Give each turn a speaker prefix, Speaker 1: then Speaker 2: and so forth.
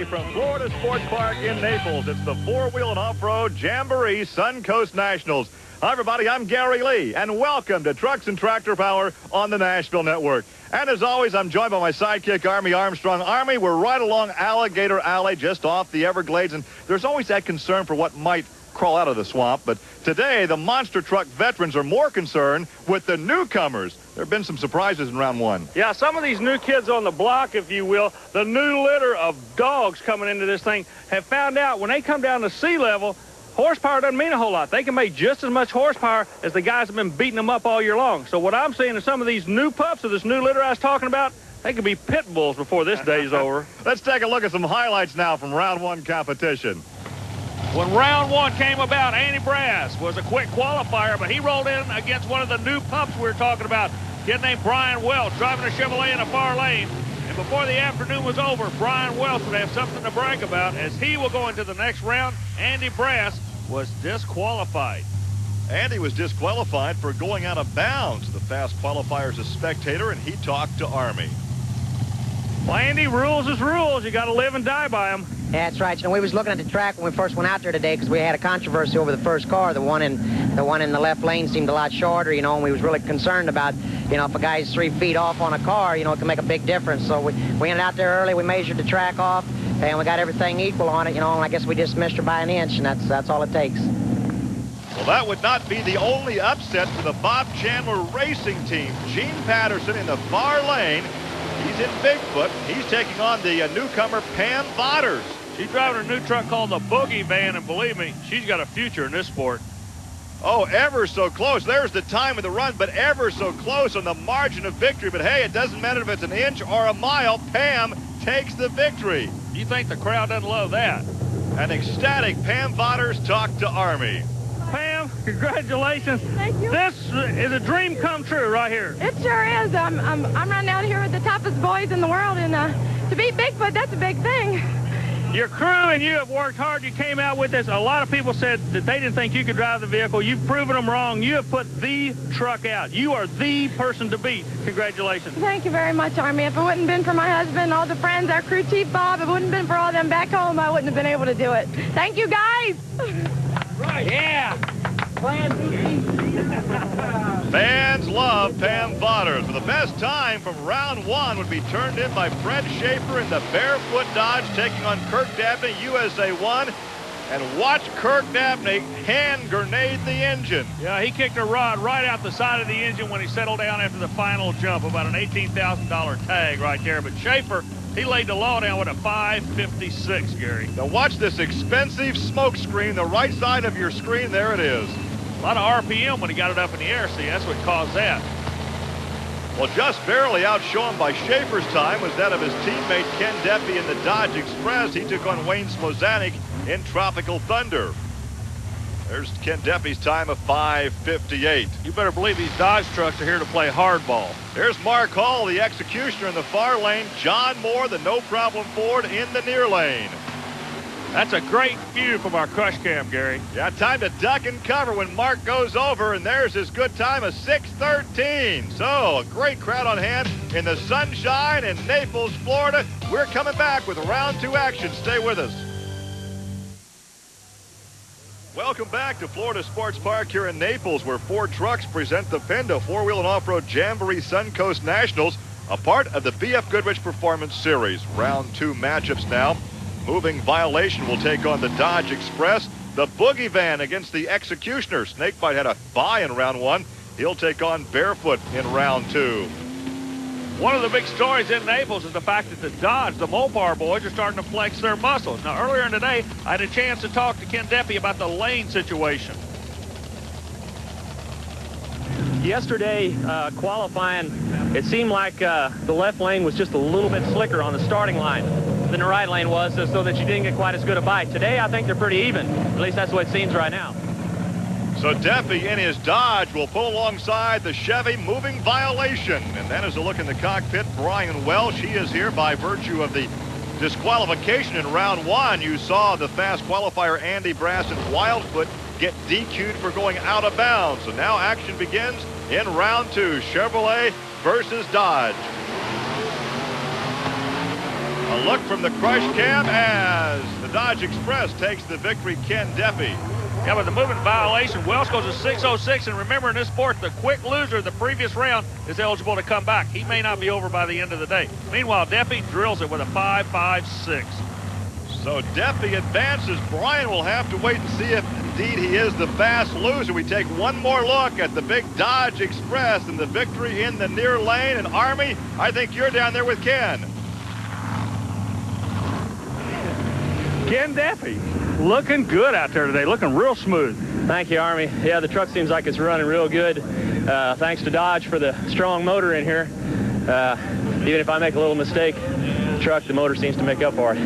Speaker 1: Gary from Florida Sports Park in Naples. It's the four-wheel and off-road Jamboree Suncoast Nationals. Hi, everybody. I'm Gary Lee, and welcome to Trucks and Tractor Power on the Nashville Network. And as always, I'm joined by my sidekick, Army Armstrong. Army, we're right along Alligator Alley, just off the Everglades, and there's always that concern for what might crawl out of the swamp. But today, the monster truck veterans are more concerned with the newcomers. There have been some surprises in round one.
Speaker 2: Yeah, some of these new kids on the block, if you will, the new litter of dogs coming into this thing, have found out when they come down to sea level, horsepower doesn't mean a whole lot. They can make just as much horsepower as the guys have been beating them up all year long. So what I'm seeing is some of these new pups of this new litter I was talking about, they could be pit bulls before this day's over.
Speaker 1: Let's take a look at some highlights now from round one competition.
Speaker 2: When round one came about, Andy Brass was a quick qualifier, but he rolled in against one of the new pups we were talking about, a kid named Brian Welch, driving a Chevrolet in a far lane. And before the afternoon was over, Brian Welch would have something to brag about as he will go into the next round. Andy Brass was disqualified.
Speaker 1: Andy was disqualified for going out of bounds. The fast qualifier's a spectator, and he talked to Army.
Speaker 2: Well, Andy, rules is rules. You got to live and die by them.
Speaker 3: Yeah, that's right. You know, we was looking at the track when we first went out there today because we had a controversy over the first car. The one in the left lane seemed a lot shorter, you know, and we was really concerned about, you know, if a guy's 3 feet off on a car, you know, it can make a big difference. So we went out there early, we measured the track off, and we got everything equal on it, you know, and I guess we just missed her by an inch, and that's all it takes.
Speaker 1: Well, that would not be the only upset for the Bob Chandler Racing Team. Gene Patterson in the far lane. He's in Bigfoot. He's taking on the newcomer Pam Votters.
Speaker 2: She's driving a new truck called the Boogie Van, and believe me, she's got a future in this sport.
Speaker 1: Oh, ever so close. There's the time of the run, but ever so close on the margin of victory. But hey, it doesn't matter if it's an inch or a mile. Pam takes the victory.
Speaker 2: You think the crowd doesn't love that?
Speaker 1: An ecstatic Pam Votters talked to Army.
Speaker 2: Pam, congratulations.
Speaker 4: Thank you.
Speaker 2: This is a dream come true right here.
Speaker 4: It sure is. I'm running out here with the toughest boys in the world, and to beat Bigfoot, that's a big thing.
Speaker 2: Your crew and you have worked hard. You came out with this. A lot of people said that they didn't think you could drive the vehicle. You've proven them wrong. You have put the truck out. You are the person to beat. Congratulations.
Speaker 4: Thank you very much, Army. If it wouldn't have been for my husband, all the friends, our crew chief Bob, if it wouldn't have been for all them back home, I wouldn't have been able to do it. Thank you, guys.
Speaker 2: Right. Yeah.
Speaker 1: Fans love Pam Votters. For the best time from round one would be turned in by Fred Schaefer in the Barefoot Dodge, taking on Kirk Dabney, USA 1. And watch Kirk Dabney hand grenade the engine.
Speaker 2: Yeah, he kicked a rod right out the side of the engine when he settled down after the final jump. About an $18,000 tag right there. But Schaefer, he laid the law down with a 556, Gary.
Speaker 1: Now watch this expensive smoke screen, the right side of your screen. There it is.
Speaker 2: A lot of RPM when he got it up in the air. See, that's what caused that.
Speaker 1: Well, just barely outshone by Schaefer's time was that of his teammate Ken Deppy in the Dodge Express. He took on Wayne Smozanik in Tropical Thunder. There's Ken Deppy's time of 5:58.
Speaker 2: You better believe these Dodge trucks are here to play hardball.
Speaker 1: There's Mark Hall, the executioner, in the far lane. John Moore, the no-problem Ford, in the near lane.
Speaker 2: That's a great view from our crush cam, Gary.
Speaker 1: Yeah, time to duck and cover when Mark goes over, and there's his good time of 6:13. So, a great crowd on hand in the sunshine in Naples, Florida. We're coming back with round two action. Stay with us. Welcome back to Florida Sports Park here in Naples, where Ford trucks present the Penda four-wheel and off-road Jamboree Suncoast Nationals, a part of the BF Goodrich Performance Series. Round two matchups now. Moving Violation will take on the Dodge Express. The Boogie Van against the Executioner. Snakebite had a bye in round one. He'll take on Barefoot in round two.
Speaker 2: One of the big stories in Naples is the fact that the Dodge, the Mopar boys, are starting to flex their muscles. Now, earlier in the day, I had a chance to talk to Ken Deppy about the lane situation.
Speaker 5: Yesterday, qualifying, it seemed like the left lane was just a little bit slicker on the starting line than the right lane was, so that you didn't get quite as good a bite. Today, I think they're pretty even. At least that's what it seems right now.
Speaker 1: So Deppy in his Dodge will pull alongside the Chevy Moving Violation. And that is a look in the cockpit. Brian Welsh, he is here by virtue of the disqualification in round one. You saw the fast qualifier Andy Brass and Wildfoot get DQ'd for going out of bounds. So now action begins in round two. Chevrolet versus Dodge. A A look from the crush cam as the Dodge Express takes the victory. Ken Deppy.
Speaker 2: Yeah, with the movement violation, Welch goes to 6:06, and remember in this sport, the quick loser of the previous round is eligible to come back. He may not be over by the end of the day. Meanwhile, Deppy drills it with a 5.56.
Speaker 1: So Deppy advances. Brian will have to wait and see if indeed he is the fast loser. We take one more look at the big Dodge Express and the victory in the near lane. And Army, I think you're down there with Ken.
Speaker 2: Ken Deppy looking good out there today, looking real smooth.
Speaker 5: Thank you, Army. Yeah, the truck seems like it's running real good. Thanks to Dodge for the strong motor in here. Even if I make a little mistake, the motor seems to make up for it.